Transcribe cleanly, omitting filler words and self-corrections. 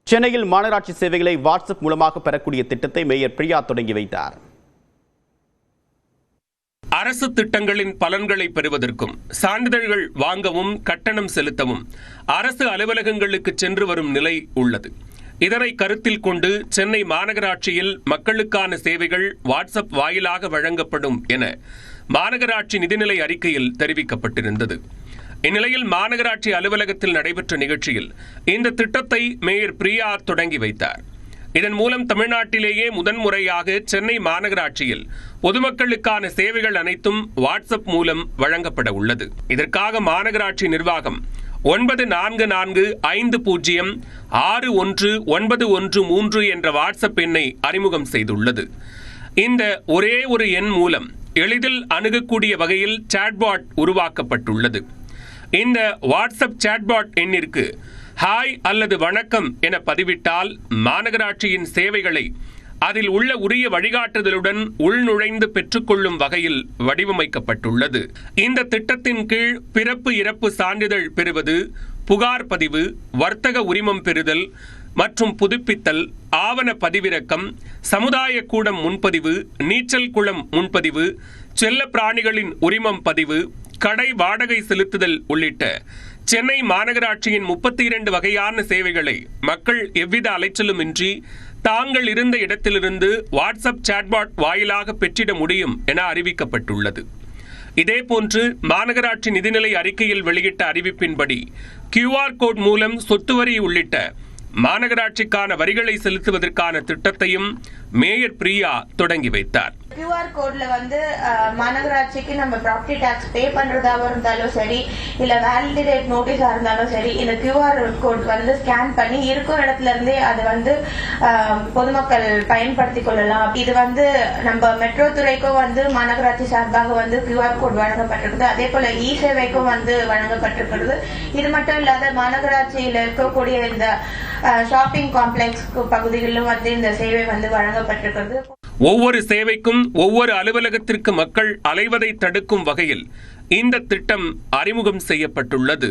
சென்னையில் மாநகராட்சி சேவைகளை வாட்ஸ்அப் மூலமாக பெறக்கூடிய திட்டத்தை மேயர் பிரியா தொடங்கி வைத்தார். அரசு திட்டங்களின் பலன்களை பெறுவதற்கும் சான்றிதழ்கள் வாங்கவும் கட்டணம் செலுத்தவும் அரசு அலுவலகங்களுக்கு சென்று வரும் நிலை உள்ளது. இதனை கருத்தில் கொண்டு சென்னை மாநகராட்சியில் மக்களுக்கான சேவைகள் வாட்ஸ்அப் வாயிலாக வழங்கப்படும் என மாநகராட்சி நிதிநிலை அறிக்கையில் தெரிவிக்கப்பட்டிருந்தது. இந்நிலையில் மாநகராட்சி அலுவலகத்தில் நடைபெற்ற நிகழ்ச்சியில் இந்த திட்டத்தை மேயர் பிரியா தொடங்கி வைத்தார். இதன் மூலம் தமிழ்நாட்டிலேயே முதன்முறையாக சென்னை மாநகராட்சியில் பொதுமக்களுக்கான சேவைகள் அனைத்தும் வாட்ஸ்அப் மூலம் வழங்கப்பட உள்ளது. இதற்காக மாநகராட்சி நிர்வாகம் 9445061913 என்ற வாட்ஸ்அப் எண்ணை அறிமுகம் செய்துள்ளது. இந்த ஒரே ஒரு எண் மூலம் எளிதில் அணுகக்கூடிய வகையில் சாட்பாட் உருவாக்கப்பட்டுள்ளது. இந்த வாட்ஸ்அப் சாட்பாட் எண்ணிற்கு ஹாய் அல்லது வணக்கம் என பதிவிட்டால் மாநகராட்சியின் சேவைகளை அதில் உள்ள உரிய வழிகாட்டுதலுடன் உள்நுழைந்து பெற்றுக்கொள்ளும் வகையில் வடிவமைக்கப்பட்டுள்ளது. இந்த திட்டத்தின் கீழ் பிறப்பு இறப்பு சான்றிதழ் பெறுவது, புகார் பதிவு, வர்த்தக உரிமம் பெறுதல் மற்றும் புதுப்பித்தல், ஆவண பதிவிறக்கம், சமுதாய கூடம் முன்பதிவு, நீச்சல் குளம் முன்பதிவு, செல்ல பிராணிகளின் உரிமம் பதிவு, கடை வாடகை செலுத்துதல் உள்ளிட்ட சென்னை மாநகராட்சியின் 32 வகையான சேவைகளை மக்கள் எவ்வித அலைச்சலுமின்றி தாங்கள் இருந்த இடத்திலிருந்து வாட்ஸ்அப் சாட்பாட் வாயிலாக பெற்றிட முடியும் என அறிவிக்கப்பட்டுள்ளது. இதேபோன்று மாநகராட்சி நிதிநிலை அறிக்கையில் வெளியிட்ட அறிவிப்பின்படி QR கோட் மூலம் சொத்து வரி உள்ளிட்ட மாநகராட்சிக்கான வரிகளை செலுத்துவதற்கான திட்டத்தையும் மேயர் பிரியா தொடங்கி வைத்தார். QR கோட்ல மாநகராட்சிக்கு நம்ம ப்ராப்பர்ட்டி டாக்ஸ் பே பண்றதாக இருந்தாலும் சரி, இல்ல வேலிடேட் நோட்டீஸா இருந்தாலும் சரி, இந்த QR கோட் ஸ்கேன் பண்ணி இருக்கும் இடத்துல இருந்தே அது பொதுமக்கள் பயன்படுத்திக் கொள்ளலாம். இது நம்ம மெட்ரோ துறைக்கும் மாநகராட்சி சார்பாக QR கோட் வழங்கப்பட்டிருக்குது. அதே போல இ சேவைக்கும் வழங்கப்பட்டிருக்கிறது. இது மட்டும் இல்லாத மாநகராட்சியில் இருக்கக்கூடிய இந்த ஷாப்பிங் காம்ப்ளெக்ஸ் பகுதிகளிலும் இந்த சேவை வழங்கப்பட்டிருக்கிறது. ஒவ்வொரு சேவைக்கும் ஒவ்வொரு அலுவலகத்திற்கு மக்கள் அலைவதை தடுக்கும் வகையில் இந்த திட்டம் அறிமுகம் செய்யப்பட்டுள்ளது.